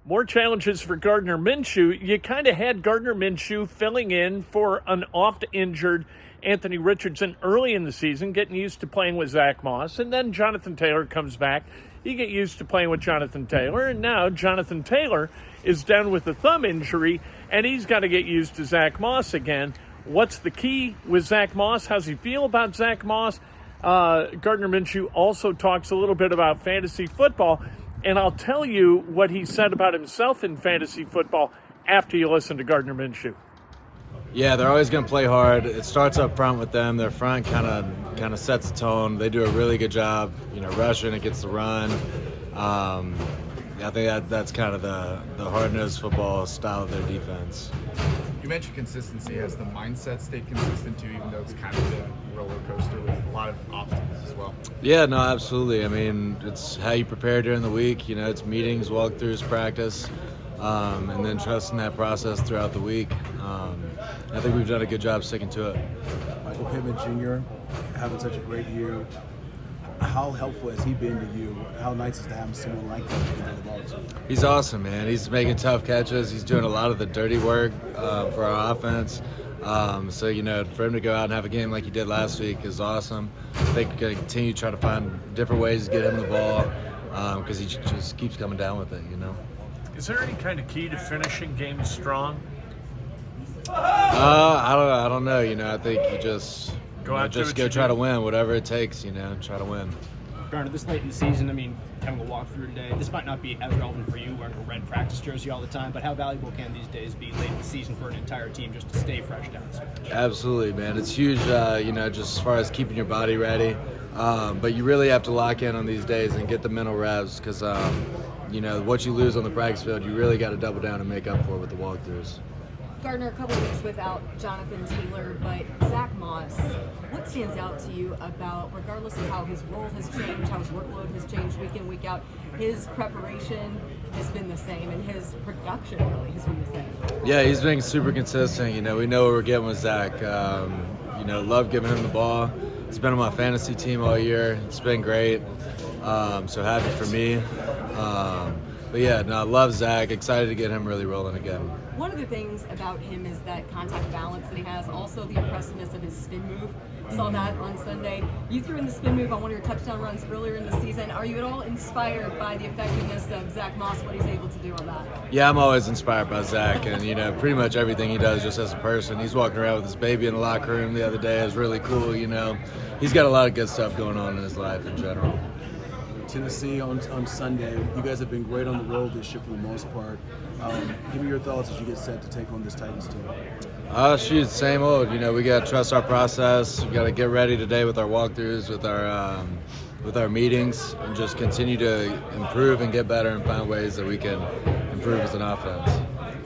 More challenges for Gardner Minshew. You kind of had Gardner Minshew filling in for an oft-injured Anthony Richardson early in the season, getting used to playing with Zack Moss, and then Jonathan Taylor comes back. You get used to playing with Jonathan Taylor, and now Jonathan Taylor is down with a thumb injury, and he's got to get used to Zack Moss again. What's the key with Zack Moss? How's he feel about Zack Moss? Gardner Minshew also talks a little bit about fantasy football, and I'll tell you what he said about himself in fantasy football after you listen to Gardner Minshew. Yeah, they're always going to play hard. It starts up front with them. Their front kind of sets the tone. They do a really good job, rushing against the run. I think that's kind of the hard-nosed football style of their defense. You mentioned consistency. Has the mindset stayed consistent too, even though it's kind of a roller coaster with a lot of obstacles as well? Yeah, no, absolutely. I mean, it's how you prepare during the week. It's meetings, walkthroughs, practice, and then trusting that process throughout the week. I think we've done a good job sticking to it. Michael Pittman Jr. having such a great year. How helpful has he been to you? How nice is to have someone like that to get the ball to? He's awesome, man. He's making tough catches. He's doing a lot of the dirty work for our offense. For him to go out and have a game like he did last week is awesome. I think we're going to continue to try to find different ways to get him the ball because he just keeps coming down with it, Is there any kind of key to finishing games strong? I don't know. I think you just Go try to win, whatever it takes. Try to win. Gardner, this late in the season, having a walkthrough today, this might not be as relevant for you wearing a red practice jersey all the time, but how valuable can these days be late in the season for an entire team just to stay fresh down the stretch? Absolutely, man. It's huge, just as far as keeping your body ready. But you really have to lock in on these days and get the mental reps because, what you lose on the practice field, you really got to double down and make up for it with the walkthroughs. Gardner, a couple weeks without Jonathan Taylor, but Zack Moss, what stands out to you about, regardless of how his role has changed, how his workload has changed week in, week out, his preparation has been the same and his production really has been the same? Yeah, he's been super consistent. We know what we're getting with Zach. Love giving him the ball. He's been on my fantasy team all year. It's been great. So happy for me. I love Zach. Excited to get him really rolling again. One of the things about him is that contact balance that he has, also the impressiveness of his spin move. Saw that on Sunday. You threw in the spin move on one of your touchdown runs earlier in the season. Are you at all inspired by the effectiveness of Zack Moss, what he's able to do on that? Yeah, I'm always inspired by Zach, and pretty much everything he does just as a person. He's walking around with his baby in the locker room the other day. It was really cool. He's got a lot of good stuff going on in his life in general. Tennessee on Sunday. You guys have been great on the road this year for the most part. Give me your thoughts as you get set to take on this Titans team. Same old. We got to trust our process. We got to get ready today with our walkthroughs, with our meetings, and just continue to improve and get better and find ways that we can improve as an offense.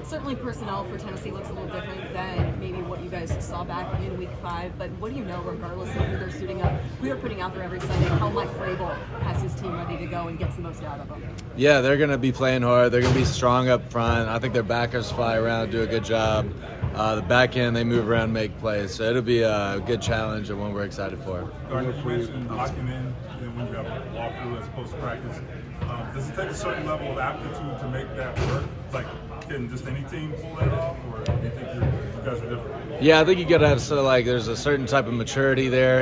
Certainly personnel for Tennessee looks a little different than maybe what you guys saw back in week 5, but what do you know, regardless of who they're suiting up, who they're putting out there every Sunday, how Mike Vrabel has his team ready to go and gets the most out of them? Yeah, they're going to be playing hard. They're going to be strong up front. I think their backers fly around, do a good job. The back end, they move around, make plays. So it'll be a good challenge and one we're excited for. Gardner, you mentioned locking in, when you have a walkthrough as opposed to practice. Does it take a certain level of aptitude to make that work? Can just any team pull that off, or do you think you guys are different? Yeah, I think you got to have there's a certain type of maturity there,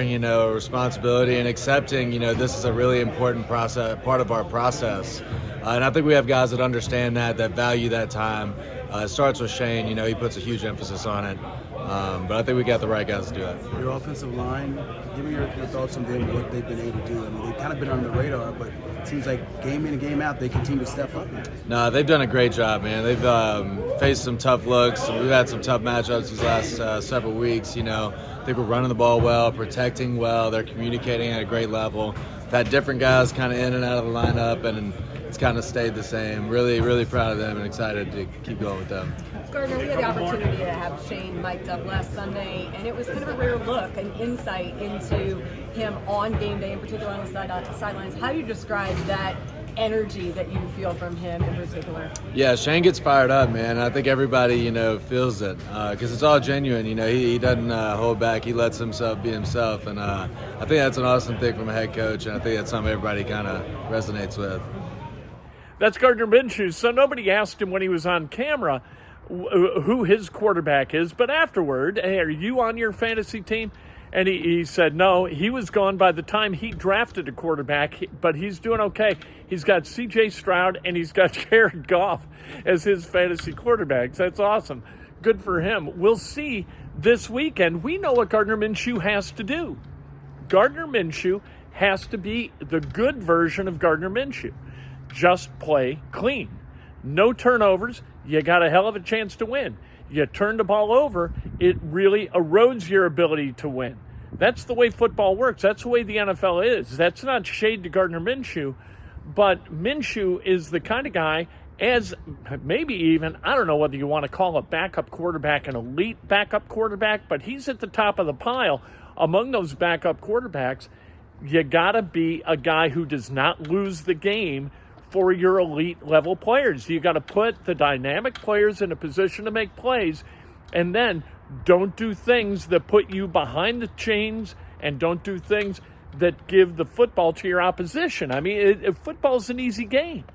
responsibility and accepting, this is a really important part of our process. And I think we have guys that understand that value that time. It starts with Shane, he puts a huge emphasis on it. But I think we got the right guys to do it. Your offensive line, give me your thoughts on them, what they've been able to do. They've kind of been on the radar, but it seems like game in and game out, they continue to step up. No, they've done a great job, man. They've faced some tough looks. We've had some tough matchups these last several weeks. I think we're running the ball well, protecting well. They're communicating at a great level. We've had different guys kind of in and out of the lineup, and it's kind of stayed the same. Really, really proud of them and excited to keep going with them. Gardner, we had the opportunity to have Shane mic'd up last Sunday, and it was kind of a rare look, an insight into him on game day, in particular on the sidelines. How do you describe that energy that you feel from him in particular? Yeah, Shane gets fired up, man. I think everybody, feels it because it's all genuine. He doesn't hold back. He lets himself be himself, and I think that's an awesome thing from a head coach, and I think that's something everybody kind of resonates with. That's Gardner Minshew. So nobody asked him when he was on camera who his quarterback is, but afterward, hey, are you on your fantasy team? And he said no, he was gone by the time he drafted a quarterback, but he's doing okay. He's got C.J. Stroud and he's got Jared Goff as his fantasy quarterbacks. That's awesome. Good for him. We'll see this weekend. We know what Gardner Minshew has to do. Gardner Minshew has to be the good version of Gardner Minshew. Just play clean. No turnovers. You got a hell of a chance to win. You turn the ball over, it really erodes your ability to win. That's the way football works. That's the way the NFL is. That's not shade to Gardner Minshew, but Minshew is the kind of guy, as maybe even, I don't know whether you want to call a backup quarterback an elite backup quarterback, but he's at the top of the pile among those backup quarterbacks. You got to be a guy who does not lose the game for your elite level players. You got to put the dynamic players in a position to make plays, and then don't do things that put you behind the chains, and don't do things that give the football to your opposition. I mean, football's an easy game.